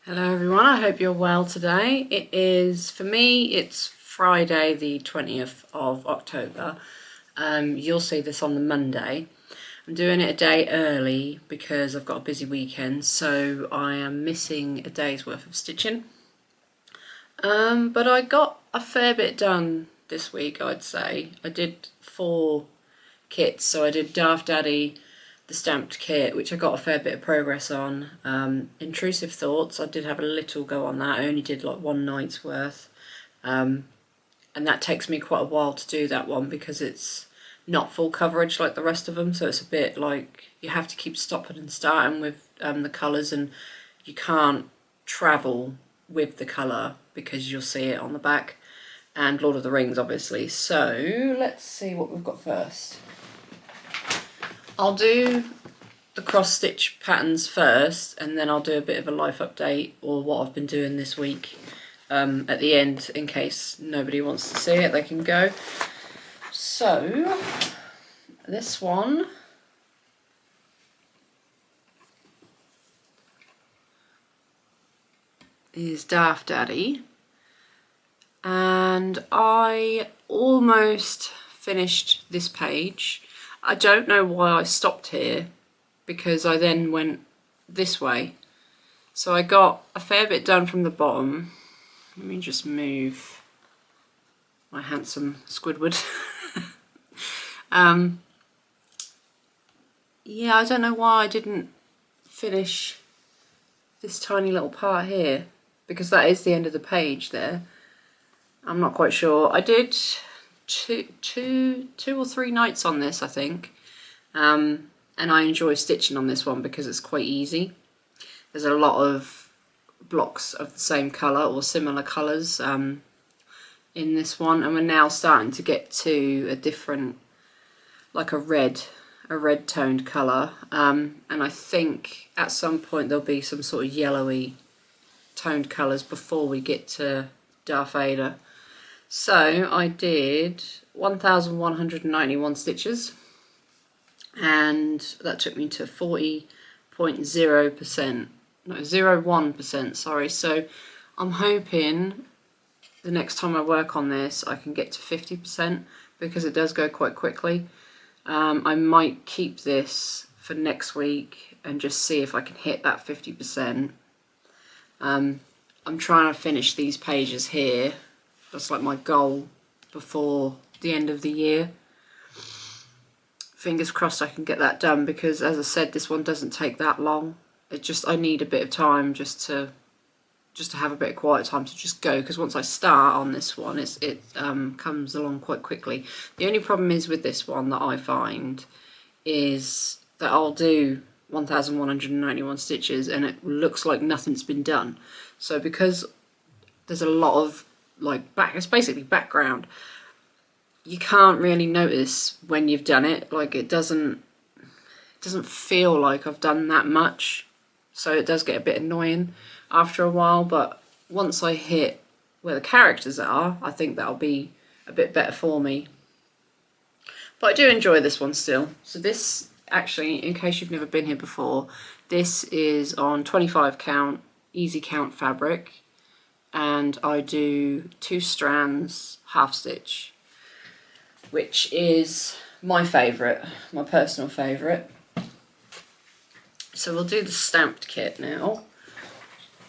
Hello everyone, I hope you're well today. It is, for me, it's Friday the 20th of October. You'll see this on the Monday. I'm doing it a day early because I've got a busy weekend, so I am missing a day's worth of stitching. But I got a fair bit done this week, I'd say. I did 4 kits, so I did Darth Daddy, the stamped kit, which I got a fair bit of progress on. Intrusive Thoughts, I did have a little go on that. I only did like 1 night's worth. And that takes me quite a while to do that one because it's not full coverage like the rest of them. So it's a bit like you have to keep stopping and starting with the colours, and you can't travel with the colour because you'll see it on the back. And Lord of the Rings, obviously. So let's see what we've got first. I'll do the cross stitch patterns first, and then I'll do a bit of a life update or what I've been doing this week at the end, in case nobody wants to see it, they can go. So this one is Darth Daddy, and I almost finished this page. I don't know why I stopped here, because I then went this way. So I got a fair bit done from the bottom. Let me just move my handsome Squidward. Yeah, I don't know why I didn't finish this tiny little part here, because that is the end of the page there. I'm not quite sure. I did two or three nights on this, I think, and I enjoy stitching on this one because it's quite easy. There's a lot of blocks of the same colour or similar colours in this one, and we're now starting to get to a different, like a red toned colour, and I think at some point there'll be some sort of yellowy toned colours before we get to Darth Vader. So I did 1,191 stitches, and that took me to 40.0%, no, 0.1%, sorry. So I'm hoping the next time I work on this I can get to 50%, because it does go quite quickly. I might keep this for next week and just see if I can hit that 50%. I'm trying to finish these pages here. That's like my goal before the end of the year. Fingers crossed I can get that done, because as I said, this one doesn't take that long. I need a bit of time just to have a bit of quiet time to just go, because once I start on this one, it comes along quite quickly. The only problem is with this one that I find is that I'll do 1,191 stitches and it looks like nothing's been done. So because there's a lot of it's basically background, you can't really notice when you've done it. Like it doesn't feel like I've done that much, so it does get a bit annoying after a while. But once I hit where the characters are, I think that'll be a bit better for me. But I do enjoy this one still. So this, actually, in case you've never been here before, this is on 25 count easy count fabric, and I do 2 strands half stitch, which is my favourite, my personal favourite. So we'll do the stamped kit now,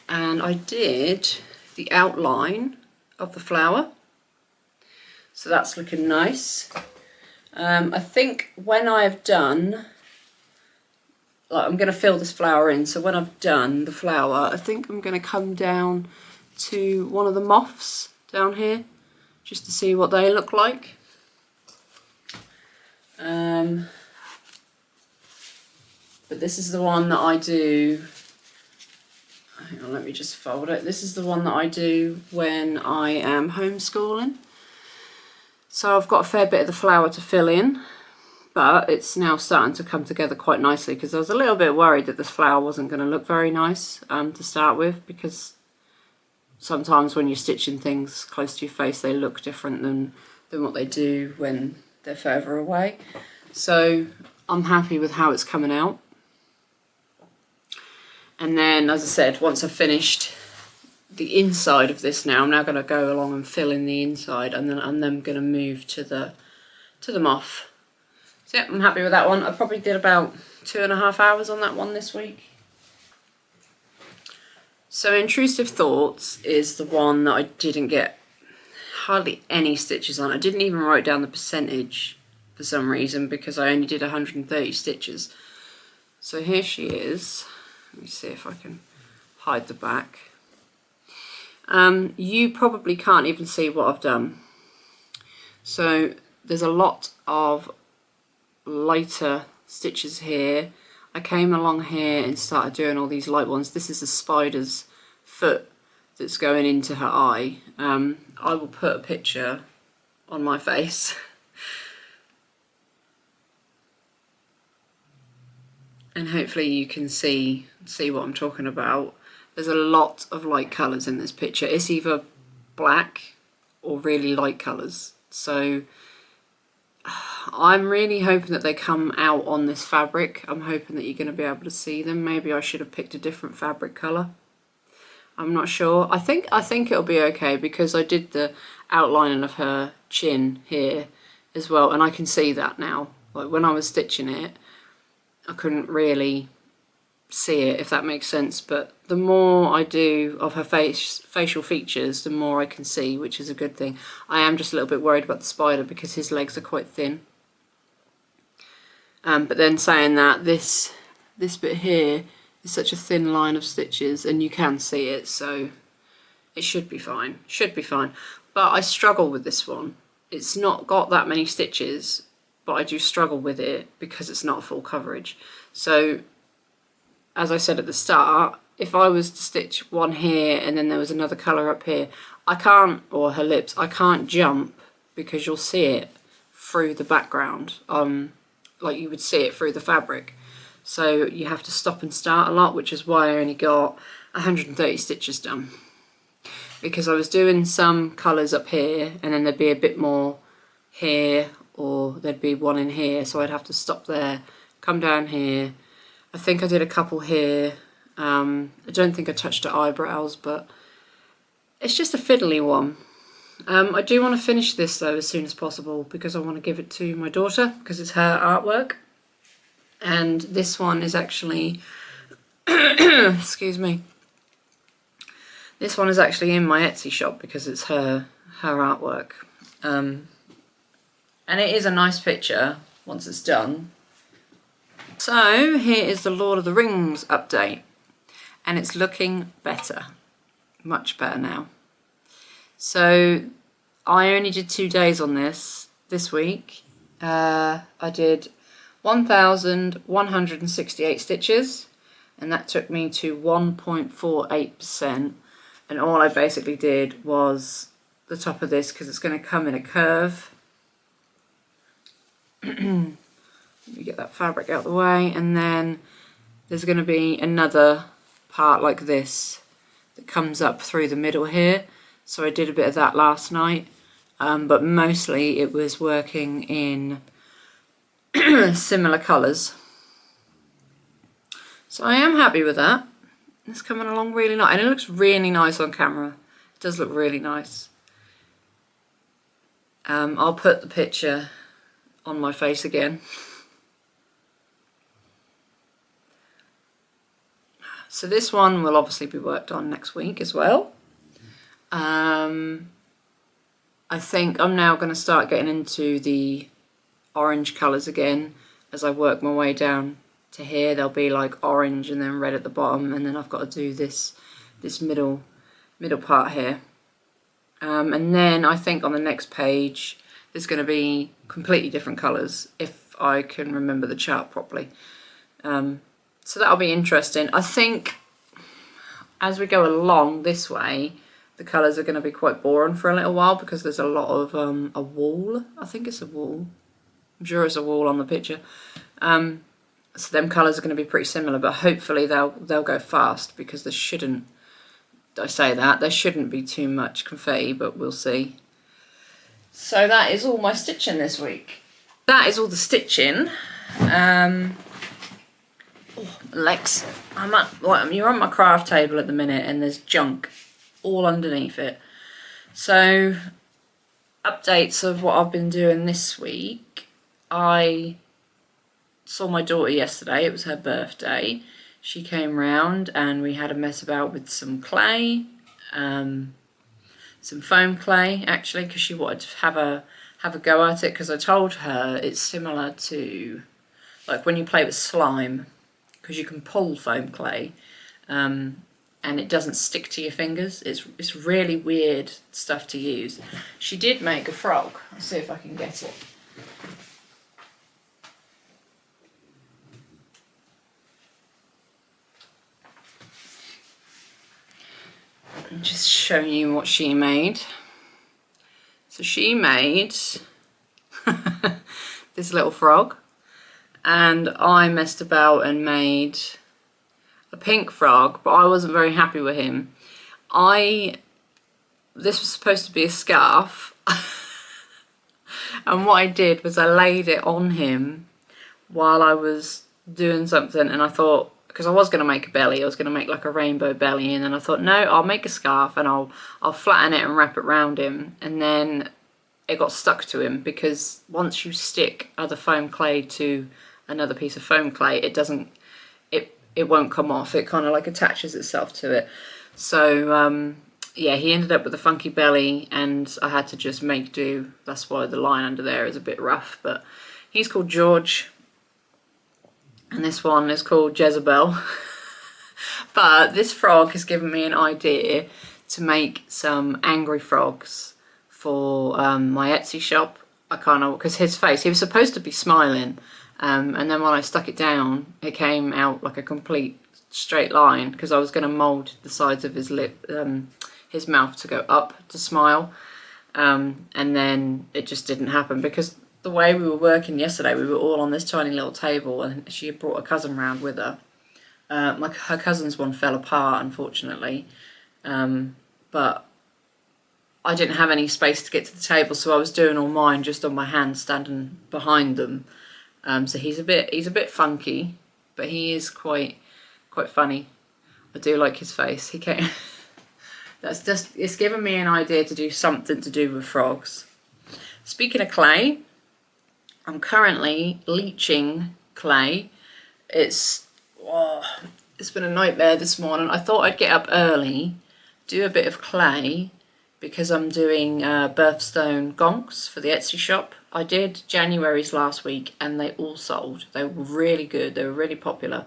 and I did the outline of the flower, so that's looking nice. I think when I've done, I'm going to fill this flower in, so when I've done the flower, I think I'm going to come down to one of the moths down here just to see what they look like. But this is the one that I do, hang on, let me just fold it. This is the one that I do when I am homeschooling. So I've got a fair bit of the flower to fill in, but it's now starting to come together quite nicely, because I was a little bit worried that this flower wasn't going to look very nice to start with, because sometimes when you're stitching things close to your face they look different than what they do when they're further away. So I'm happy with how it's coming out. And then, as I said, once I've finished the inside of this now, I'm now going to go along and fill in the inside, and then I'm going to move to the moth. So yeah, I'm happy with that one. I probably did about 2.5 hours on that one this week. So Intrusive Thoughts is the one that I didn't get hardly any stitches on. I didn't even write down the percentage for some reason because I only did 130 stitches. So here she is. Let me see if I can hide the back. You probably can't even see what I've done. So there's a lot of lighter stitches here. I came along here and started doing all these light ones. This is a spider's foot that's going into her eye. I will put a picture on my face. And hopefully you can see what I'm talking about. There's a lot of light colours in this picture. It's either black or really light colours. So I'm really hoping that they come out on this fabric. I'm hoping that you're going to be able to see them. Maybe I should have picked a different fabric colour. I'm not sure. I think it'll be okay because I did the outlining of her chin here as well, and I can see that now. Like when I was stitching it, I couldn't really see it, if that makes sense, but the more I do of her facial features, the more I can see, which is a good thing. I am just a little bit worried about the spider because his legs are quite thin. But then saying that, this bit here is such a thin line of stitches and you can see it, so it should be fine. Should be fine. But I struggle with this one. It's not got that many stitches, but I do struggle with it because it's not full coverage. So as I said at the start, if I was to stitch one here and then there was another colour up here, I can't, or her lips, I can't jump because you'll see it through the background, like you would see it through the fabric. So you have to stop and start a lot, which is why I only got 130 stitches done. Because I was doing some colours up here and then there'd be a bit more here, or there'd be one in here, so I'd have to stop there, come down here. I think I did a couple here. I don't think I touched her eyebrows, but it's just a fiddly one. I do want to finish this though as soon as possible because I want to give it to my daughter because it's her artwork. And this one is actually, excuse me, this one is actually in my Etsy shop because it's her artwork. And it is a nice picture once it's done. So here is the Lord of the Rings update, and it's looking better, much better now. So I only did 2 days on this week. I did 1,168 stitches, and that took me to 1.48%. And all I basically did was the top of this because it's going to come in a curve. Let me get that fabric out of the way, and then there's going to be another part like this that comes up through the middle here. So I did a bit of that last night, but mostly it was working in similar colours. So I am happy with that. It's coming along really nice, and it looks really nice on camera. It does look really nice. I'll put the picture on my face again. So this one will obviously be worked on next week as well. I think I'm now going to start getting into the orange colours again as I work my way down to here. There'll be like orange and then red at the bottom, and then I've got to do this middle part here. And then I think on the next page there's going to be completely different colours if I can remember the chart properly. So that'll be interesting. I think as we go along this way, the colours are going to be quite boring for a little while because there's a lot of a wall. I think it's a wall. I'm sure it's a wall on the picture. So them colours are going to be pretty similar, but hopefully they'll go fast because there shouldn't, I say that, there shouldn't be too much confetti, but we'll see. So that is all my stitching this week. That is all the stitching. Oh, Lex, you're on my craft table at the minute and there's junk all underneath it. So, updates of what I've been doing this week. I saw my daughter yesterday, it was her birthday. She came round and we had a mess about with some clay, some foam clay actually, because she wanted to have a go at it, because I told her it's similar to like when you play with slime, because you can pull foam clay and it doesn't stick to your fingers. It's really weird stuff to use. She did make a frog. I'll see if I can get it. I'm just showing you what she made. So she made this little frog, and I messed about and made a pink frog, but I wasn't very happy with him. This was supposed to be a scarf, and what I did was I laid it on him while I was doing something, and I thought, because I was going to make a belly, I was going to make like a rainbow belly, and then I thought, no, I'll make a scarf and I'll flatten it and wrap it around him, and then it got stuck to him, because once you stick other foam clay to another piece of foam clay, it won't come off. It kind of like attaches itself to it. So yeah, he ended up with a funky belly and I had to just make do. That's why the line under there is a bit rough, but he's called George. And this one is called Jezebel. But this frog has given me an idea to make some angry frogs for my Etsy shop. Because his face, he was supposed to be smiling, and then when I stuck it down, it came out like a complete straight line, because I was going to mould the sides of his lip, his mouth to go up to smile, and then it just didn't happen, because the way we were working yesterday, we were all on this tiny little table, and she had brought a cousin round with her. Like her cousin's one fell apart, unfortunately, but I didn't have any space to get to the table, so I was doing all mine just on my hands, standing behind them. So he's a bit funky, but he is quite funny. I do like his face. He came. It's given me an idea to do something to do with frogs. Speaking of clay, I'm currently leaching clay. It's been a nightmare this morning. I thought I'd get up early, do a bit of clay, because I'm doing birthstone gonks for the Etsy shop. I did January's last week and they all sold. They were really good, they were really popular,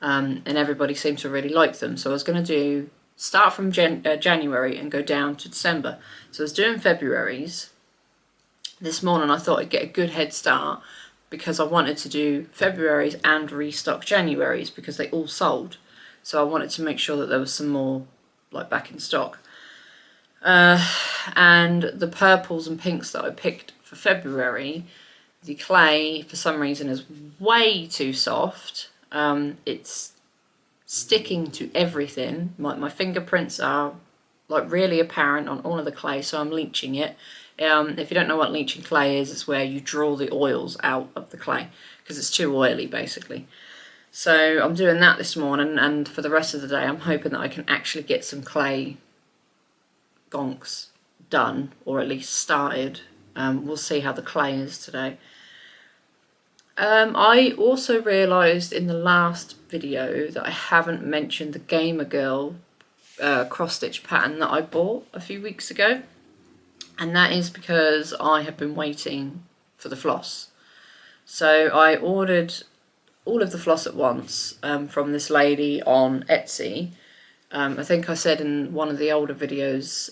and everybody seemed to really like them. So I was going to start from January and go down to December. So I was doing February's. This morning I thought I'd get a good head start, because I wanted to do February's and restock January's, because they all sold. So I wanted to make sure that there was some more like back in stock. And the purples and pinks that I picked for February, the clay for some reason is way too soft. It's sticking to everything. My fingerprints are like really apparent on all of the clay, so I'm leaching it. If you don't know what leaching clay is, it's where you draw the oils out of the clay, because it's too oily basically. So I'm doing that this morning, and for the rest of the day I'm hoping that I can actually get some clay gonks done, or at least started. We'll see how the clay is today. I also realised in the last video that I haven't mentioned the GamerGirl cross-stitch pattern that I bought a few weeks ago, and that is because I have been waiting for the floss. So I ordered all of the floss at once from this lady on Etsy. I think I said in one of the older videos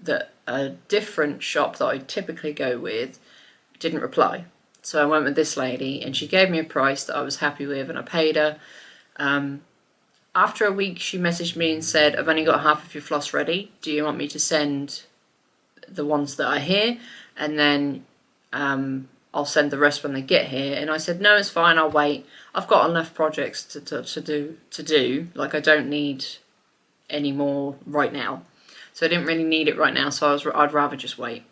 that a different shop that I typically go with didn't reply. So I went with this lady and she gave me a price that I was happy with, and I paid her. After a week she messaged me and said, I've only got half of your floss ready. Do you want me to send the ones that are here, and then I'll send the rest when they get here? And I said, no, it's fine, I'll wait. I've got enough projects to do. Like, I don't need any more right now. So I didn't really need it right now, so I'd rather just wait.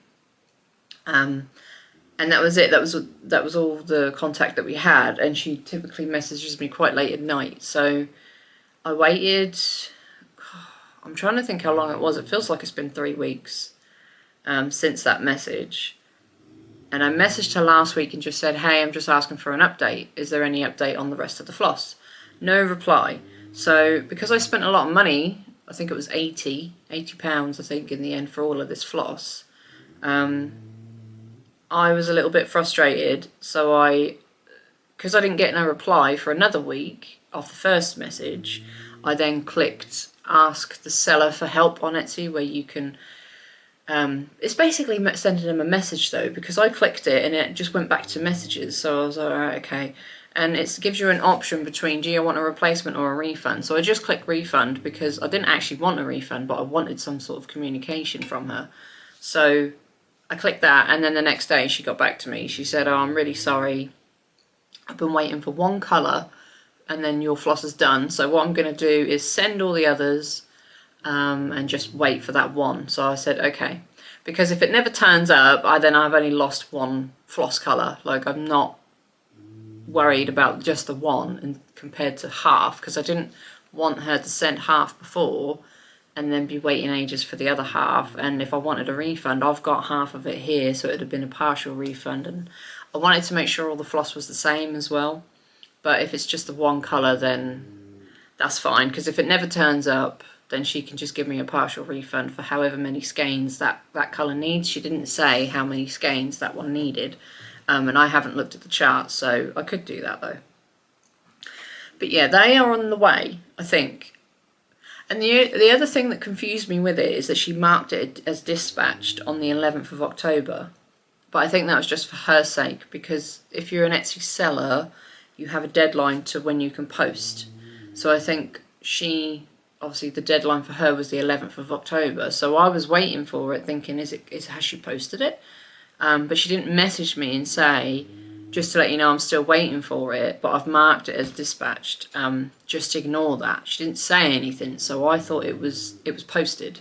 And And that was it. That was all the contact that we had. And she typically messages me quite late at night. So I waited. I'm trying to think how long it was. It feels like it's been 3 weeks since that message. And I messaged her last week and just said, hey, I'm just asking for an update. Is there any update on the rest of the floss? No reply. So because I spent a lot of money, I think it was £80 I think in the end for all of this floss, I was a little bit frustrated. So because I didn't get no reply for another week off the first message, I then clicked ask the seller for help on Etsy, where you can, it's basically sending them a message though, because I clicked it and it just went back to messages. So I was like, alright, okay. And it gives you an option between, do you want a replacement or a refund? So I just clicked refund because I didn't actually want a refund, but I wanted some sort of communication from her. So I clicked that, and then the next day she got back to me. She said, oh, I'm really sorry. I've been waiting for one colour and then your floss is done. So what I'm going to do is send all the others and just wait for that one. So I said, okay. Because if it never turns up, then I've only lost one floss colour. Like, I'm not worried about just the one and compared to half, because I didn't want her to send half before and then be waiting ages for the other half. And if I wanted a refund, I've got half of it here, so it would have been a partial refund. And I wanted to make sure all the floss was the same as well. But if it's just the one colour, then that's fine, because if it never turns up, then she can just give me a partial refund for however many skeins that colour needs. She didn't say how many skeins that one needed. And I haven't looked at the chart, so I could do that though. But yeah, they are on the way, I think. And the other thing that confused me with it is that she marked it as dispatched on the 11th of October. But I think that was just for her sake, because if you're an Etsy seller, you have a deadline to when you can post. So I think obviously the deadline for her was the 11th of October. So I was waiting for it thinking, has she posted it? But she didn't message me and say, just to let you know I'm still waiting for it, but I've marked it as dispatched. Just ignore that. She didn't say anything, so I thought it was posted.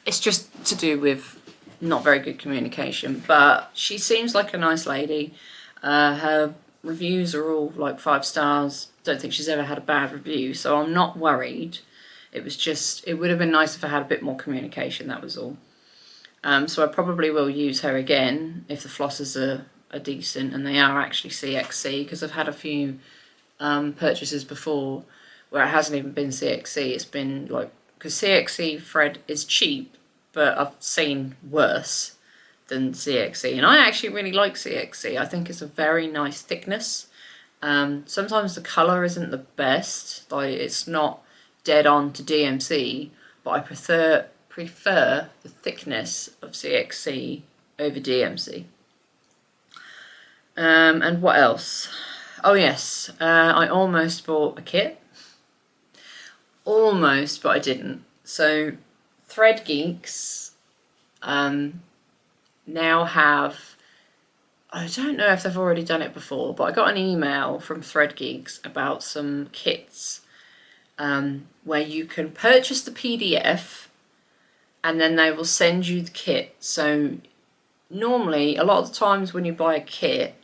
It's just to do with not very good communication, but she seems like a nice lady. Her reviews are all like 5 stars. Don't think she's ever had a bad review, so I'm not worried. It would have been nice if I had a bit more communication, that was all. So I probably will use her again if the flosses are decent and they are actually CXC, because I've had a few purchases before where it hasn't even been CXC. It's been like, because CXC thread is cheap, but I've seen worse than CXC, and I actually really like CXC. I think it's a very nice thickness. Sometimes the colour isn't the best, like it's not dead on to DMC, but I prefer the thickness of CXC over DMC. And what else? Oh yes, I almost bought a kit. Almost, but I didn't. So Thread Geeks now have, I don't know if they've already done it before, but I got an email from Thread Geeks about some kits where you can purchase the PDF and then they will send you the kit. So normally, a lot of the times when you buy a kit,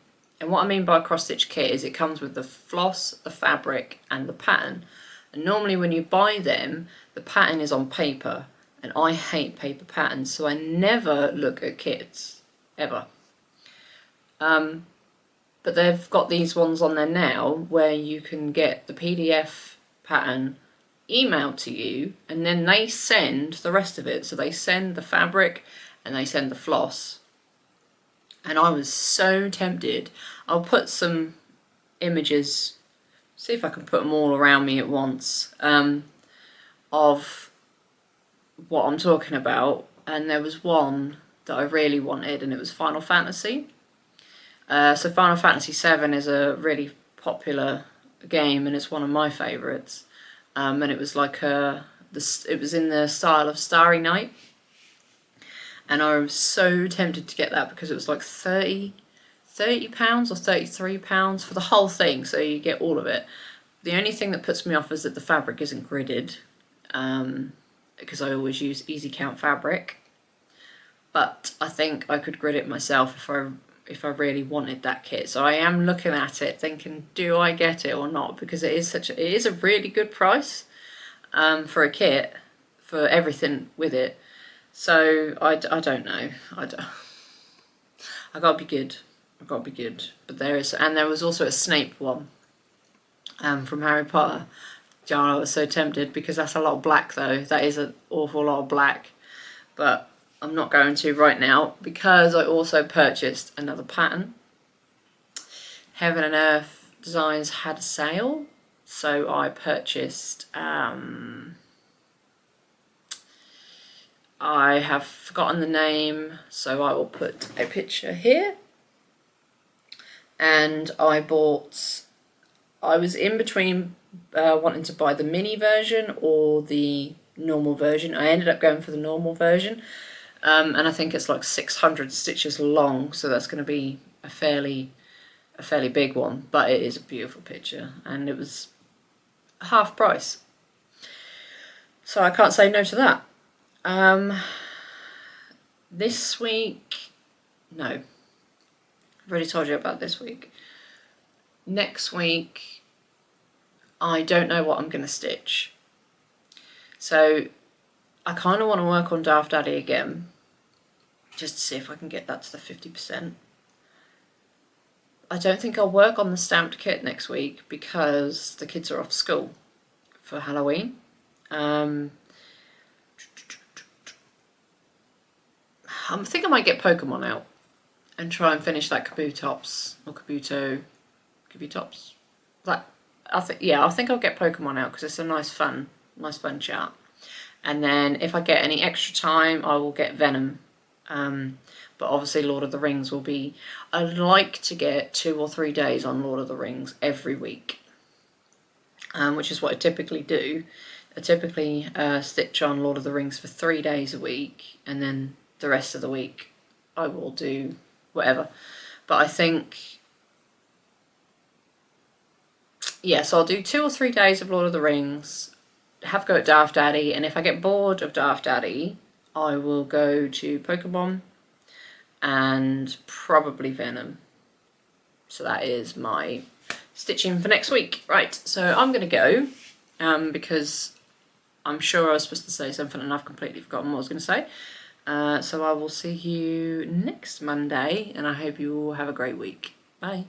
and what I mean by a cross-stitch kit is it comes with the floss, the fabric and the pattern. And normally when you buy them, the pattern is on paper, and I hate paper patterns, so I never look at kits, ever. But they've got these ones on there now where you can get the PDF pattern emailed to you, and then they send the rest of it. So they send the fabric and they send the floss. And I was so tempted. I'll put some images, see if I can put them all around me at once, of what I'm talking about. And there was one that I really wanted, and it was Final Fantasy. So Final Fantasy VII is a really popular game, and it's one of my favourites. And it was like it was in the style of Starry Night, and I was so tempted to get that because it was like £30 or £33 for the whole thing, so you get all of it. The only thing that puts me off is that the fabric isn't gridded, because I always use easy count fabric. but I think I could grid it myself if I really wanted that kit. So I am looking at it thinking, do I get it or not? Because it is a really good price for a kit, for everything with it. So I don't know. I gotta be good. I gotta be good. But there was also a Snape one from Harry Potter. I was so tempted, because that's a lot of black though. That is an awful lot of black. But I'm not going to right now, because I also purchased another pattern. Heaven and Earth Designs had a sale, so I purchased I have forgotten the name, so I will put a picture here. And I was in between wanting to buy the mini version or the normal version. I ended up going for the normal version, and I think it's like 600 stitches long, so that's going to be a fairly big one, but it is a beautiful picture, and it was half price, so I can't say no to that. This week, no, I've already told you about this week. Next week, I don't know what I'm going to stitch. So I kind of want to work on Darth Daddy again, just to see if I can get that to the 50%. I don't think I'll work on the stamped kit next week, because the kids are off school for Halloween. I think I might get Pokemon out and try and finish that Kabutops or Kabutops. That I think I'll get Pokemon out, because it's a nice fun chat. And then if I get any extra time, I will get Venom. But obviously Lord of the Rings will be. I'd like to get 2 or 3 days on Lord of the Rings every week, which is what I typically do. I typically stitch on Lord of the Rings for 3 days a week, and then the rest of the week I will do whatever. But I think, yes, I'll do 2 or 3 days of Lord of the Rings, have a go at Darth Daddy, and if I get bored of Darth Daddy, I will go to Pokemon and probably Venom. So that is my stitching for next week. Right, so I'm going to go, because I'm sure I was supposed to say something and I've completely forgotten what I was going to say. So I will see you next Monday, and I hope you all have a great week. Bye.